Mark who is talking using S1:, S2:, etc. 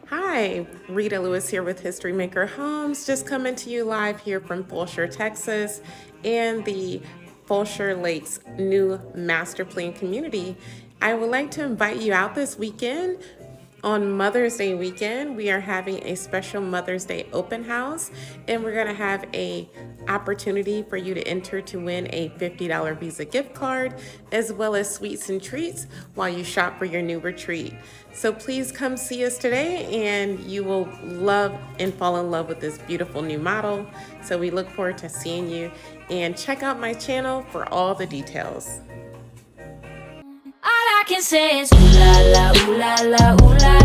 S1: Hi, Rita Lewis here with HistoryMaker Homes, just coming to you live here from Fulshear, Texas, and the Fulshear Lakes new master plan community. I would like to invite you out this weekend. On Mother's Day weekend, we are having a special Mother's Day open house, and we're going to have a opportunity for you to enter to win a $50 Visa gift card, as well as sweets and treats while you shop for your new retreat. So please come see us today, and you will love and fall in love with this beautiful new model. So we look forward to seeing you, and check out my channel for all the details.
S2: All I can say is ooh la la, ooh la la, ooh la